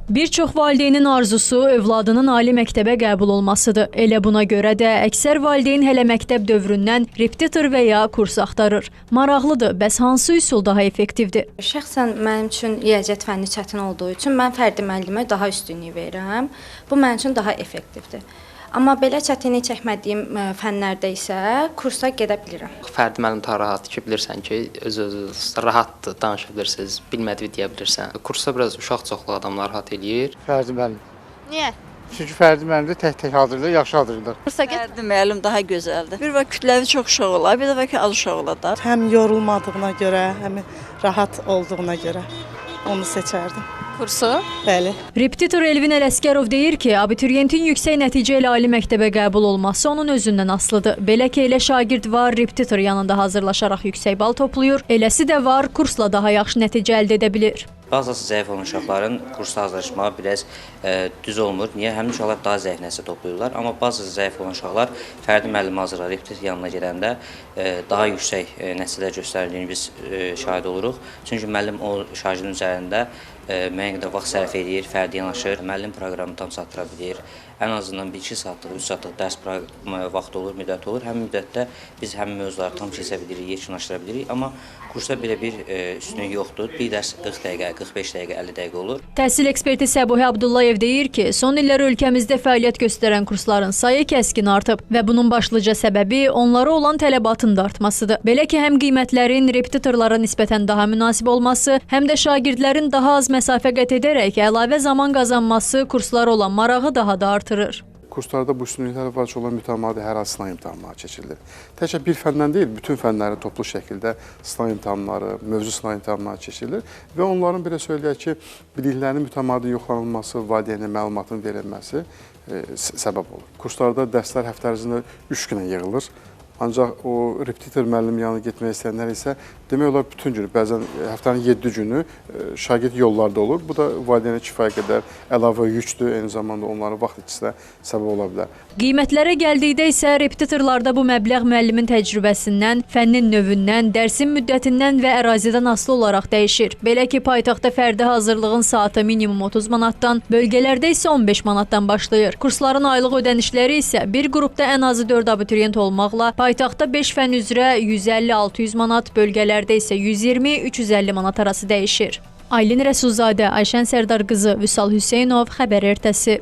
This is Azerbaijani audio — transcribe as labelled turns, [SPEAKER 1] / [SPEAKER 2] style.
[SPEAKER 1] Bir çox valideynin arzusu övladının ali məktəbə qəbul olmasıdır. Elə buna görə də əksər valideyn hələ məktəb dövründən repetitor və ya kurs axtarır. Maraqlıdır, bəs hansı üsul daha effektivdir?
[SPEAKER 2] Şəxsən mənim üçün riyaziyyat fənni çətin olduğu üçün mən fərdi müəllimə daha üstünlük verirəm. Bu mənim üçün daha effektivdir. Amma belə çətinlik çəkmədiyim fənlərdə isə kursa gedə bilirəm.
[SPEAKER 3] Fərdi müəllim daha rahatdır ki, bilirsən ki, öz rahatdır, danışa bilirsiniz, bilmədiyi deyə bilirsən. Kursa biraz uşaq çoxlu adam narahat eləyir.
[SPEAKER 4] Fərdi müəllim.
[SPEAKER 5] Niyə?
[SPEAKER 4] Çünki fərdi müəllimdə tək-tək hazırlayır, yaxşı hazırlayır.
[SPEAKER 5] Kursa get.
[SPEAKER 6] Fərdi müəllim daha gözəldir. Bir vaxt kütləvi çox uşaq olar, bir də ki az uşaq olar.
[SPEAKER 7] Həm yorulmadığına görə, həm rahat olduğuna görə onu seçərdim.
[SPEAKER 5] Kursu?
[SPEAKER 7] Bəli.
[SPEAKER 1] Repetitor Elvin Ələsgərov deyir ki, abituriyentin yüksək nəticə ilə ali məktəbə qəbul olması onun özündən asılıdır. Belə ki, elə şagird var, repetitor yanında hazırlaşaraq yüksək bal toplayır, eləsi də var, kursla daha yaxşı nəticə əldə edə bilir.
[SPEAKER 8] Bazısı zəif olan uşaqların kursda hazırlaşmağı biraz düz olmur. Niyə? Həmin uşaqlar daha zəif nəticə toplayırlar. Amma bazı zəif olan uşaqlar fərdi müəllim hazırlayır, repetitor yanına gedəndə daha yüksək nəticələr göstərdiyini biz şahid oluruq. Çünki müəllim o şagirdin üzərində müəyyən qədər vaxt sərf edir, fərdi yanaşır, müəllim proqramını tam çatdıra bilir. Ən azından 1-2 saatlıq, 3 saatlıq dərs vaxt olur, müddət olur. Həmin müddətdə biz həmin mövzuları tam keçə bilirik, yekunlaşdıra bilirik. Amma kursda belə bir üstünlük yoxdur. Bir dərs 40 dəqiqə, 45 dəqiqə, 50 dəqiqə olur.
[SPEAKER 1] Təhsil eksperti Səbuhi Abdullayev deyir ki, son illər ölkəmizdə fəaliyyət göstərən kursların sayı kəskin artıb və bunun başlıca səbəbi onlara olan tələbatın da artmasıdır. Belə ki, həm qiymətlərin repetitorlara nisbətən daha münasib olması, həm də şagirdlərin daha az məsafə qət edərək əlavə zaman qazanması kurslara olan marağı daha da artırır.
[SPEAKER 9] Kurslarda bu üstünlüklər var ki, olan mütəmadi hər hansı sınav imtahanları keçirilir. Təkcə bir fəndən deyil, bütün fənlərin toplu şəkildə sınav imtahanları, mövzu sınav imtahanları keçirilir və onların belə söyləyək ki, biliklərinin mütəmadi yoxlanılması, valideynə məlumatın verilməsi səbəb olur. Kurslarda dərslər həftə ərzində 3 günə yığılır. Ancaq o repetitor müəllim yanına getmək istəyənlər isə demək olar bütün günü, bəzən həftənin 7 günü şagird yollarda olur. Bu da valideynə kifayət qədər əlavə yükdür, eyni zamanda onların vaxt itkisinə səbəb ola bilər.
[SPEAKER 1] Qiymətlərə gəldikdə isə repetitorlarda bu məbləğ müəllimin təcrübəsindən, fənnin növündən, dərsin müddətindən və ərazidən asılı olaraq dəyişir. Belə ki, paytaxtda fərdi hazırlığın saatı minimum 30 manatdan, bölgələrdə isə 15 manatdan başlayır. Kursların aylıq ödənişləri isə bir qrupda ən azı 4 abituriyent olmaqla paytaxtda 5 fən üzrə 150-600 manat, bölgələrdə isə 120-350 manat arası dəyişir. Aylin Rəsulzadə, Ayşən Sərdar qızı, Vüsal Hüseynov, Xəbər Ertəsi.